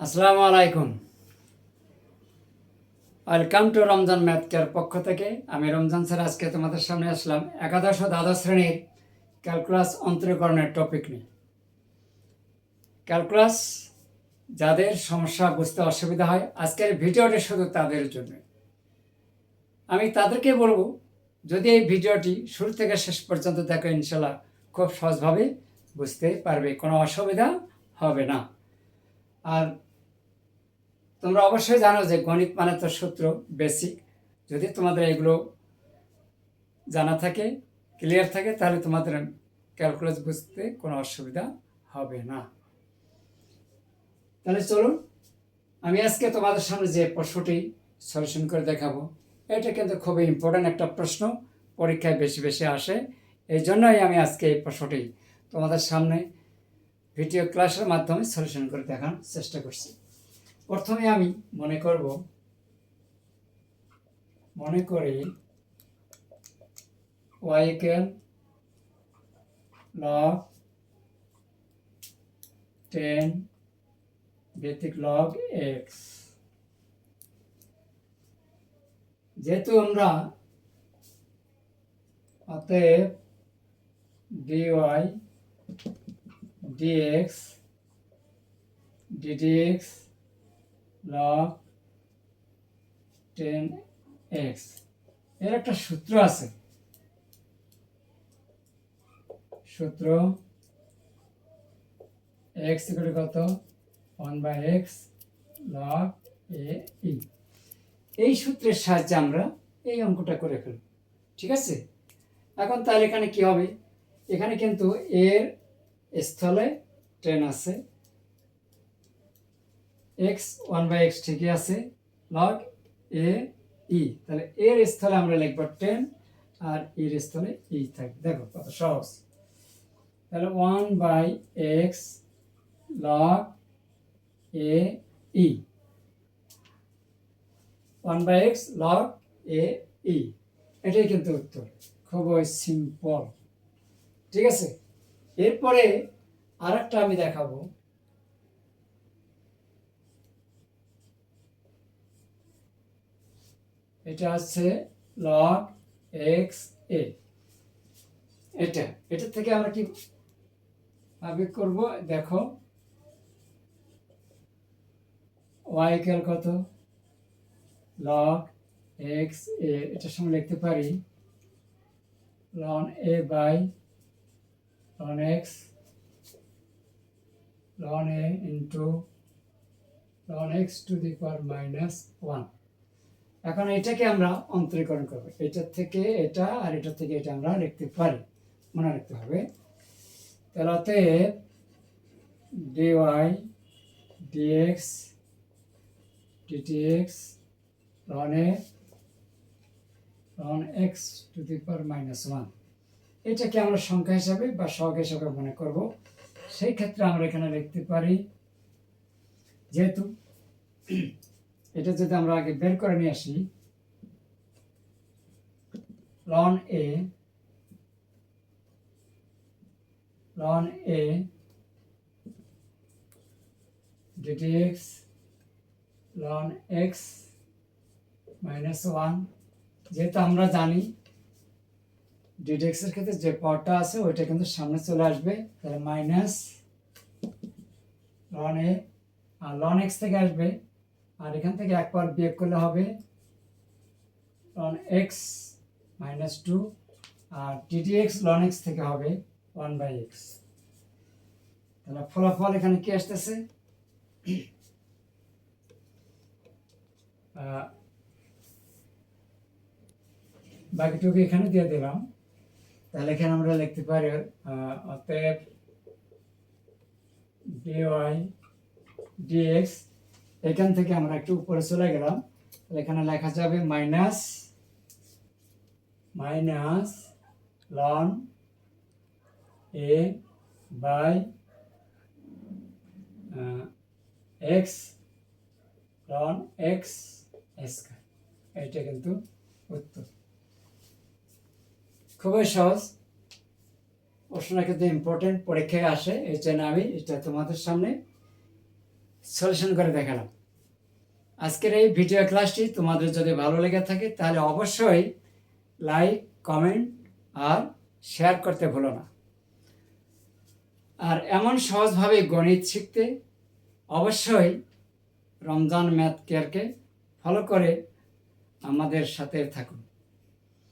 আসসালামু আলাইকুম। Welcome to Ramzan math care পক্ষ থেকে আমি রমজান স্যার আজকে তোমাদের সামনে আসলাম একাদশ ও দ্বাদশ শ্রেণীর ক্যালকুলাস অন্তরীকরণের টপিক নিয়ে। ক্যালকুলাস যাদের সমস্যা বুঝতে অসুবিধা হয়, আজকের ভিডিওটি শুধু তাদের জন্য। আমি তাদেরকে বলবো, যদি এই ভিডিওটি শুরু থেকে শেষ পর্যন্ত দেখো, ইনশাল্লাহ খুব সহজভাবে বুঝতে পারবে, কোনো অসুবিধা হবে না। আর তোমরা অবশ্যই জানো যে গণিত মানে তো সূত্র, বেসিক। যদি তোমাদের এগুলো জানা থাকে, ক্লিয়ার থাকে, তাহলে তোমাদের ক্যালকুলাস বুঝতে কোনো অসুবিধা হবে না। তাহলে চলুন, আমি আজকে তোমাদের সামনে যে প্রশ্নটি সলিউশন করে দেখাবো, এটা কিন্তু খুবই ইম্পর্ট্যান্ট একটা প্রশ্ন, পরীক্ষায় বেশি বেশি আসে। এই জন্যই আমি আজকে এই প্রশ্নটি তোমাদের সামনে ভিডিও ক্লাসের মাধ্যমে সলিউশন করে দেখানোর চেষ্টা করছি। প্রথমে আমি মনে করি y equal log 10 ভিত্তিক log x। যেহেতু আমরা অতএব dy dx ddx log 10x এর একটা সূত্র আছে। সূত্র x ইকুয়াল কত 1/x log a e। এই সূত্রের সাহায্যে আমরা এই অঙ্কটা করে ফেলব, ঠিক আছে। এখন তাহলে এখানে কি হবে, এখানে কিন্তু এর স্থলে 10 আছে, x 1/x ঠিকই আছে, log a e, তাহলে এর স্থলে আমরা লিখব 10 আর এর স্থলে e থাকবে। দেখো কত সহজ। তাহলে 1/x log a e, 1/x log a e, এটাই কিন্তু উত্তর। খুবই সিম্পল, ঠিক আছে। এরপরে আরেকটা আমি দেখাবো। এটা হচ্ছে log x a। এটা থেকে আমরা কি ভাবে করব, দেখো y ইকুয়াল কত log x a, এটার সঙ্গে লিখতে পারি ln a by ln x ln a into ln x to the power -1। এখন এটাকে আমরা অন্তরীকরণ করব, এটা থেকে এটা আর এটা থেকে এটা আমরা লিখতে পারি, মনে রাখতে হবে। তাহলে অতএব dy dx ddx ln a ln x to the power -1, এটাকে আমরা সংখ্যা হিসাবে বা সহগ হিসাবে মনে করব। সেই ক্ষেত্রে আমরা এখানে লিখতে পারি, যেহেতু এটা যদি আমরা আগে বের করে নিয়ে আসি, ln a ddx ln x -1, যেহেতু আমরা জানি ddx এর ক্ষেত্রে যে পাওয়ারটা আছে ওইটা কিন্তু সামনে চলে আসবে, তাহলে মাইনাস ln a আর ln x থেকে আসবে, আর এখান থেকে এক পাওয়ার বিয়োগ করলে হবে ln x -2, আর ddx ln x থেকে হবে 1/x। তাহলে ফলাফল এখানে কি আসতেছে, বাকিটুকু এখানে দিয়ে দিলাম। তাহলে এখানে আমরা লিখতে পারি অতএব dy dx, এখান থেকে আমরা একটু উপরে চলে গেলাম, তাহলে এখানে লেখা যাবে minus ln a by x ln x square. এটা কিন্তু উত্তর। খুবই সহজ, প্রশ্নটা কিন্তু ইম্পর্টেন্ট, পরীক্ষায় আসে, এই জন্য আমি এটা তোমাদের সামনে সলিউশন করে দেখালাম। আজকের এই ভিডিও ক্লাসটি তোমাদের যদি ভালো লেগে থাকে তাহলে অবশ্যই লাইক, কমেন্ট আর শেয়ার করতে ভুলো না। আর এমন সহজভাবে গণিত শিখতে অবশ্যই রমজান ম্যাথ কেয়ারকে ফলো করে আমাদের সাথে থাকুন।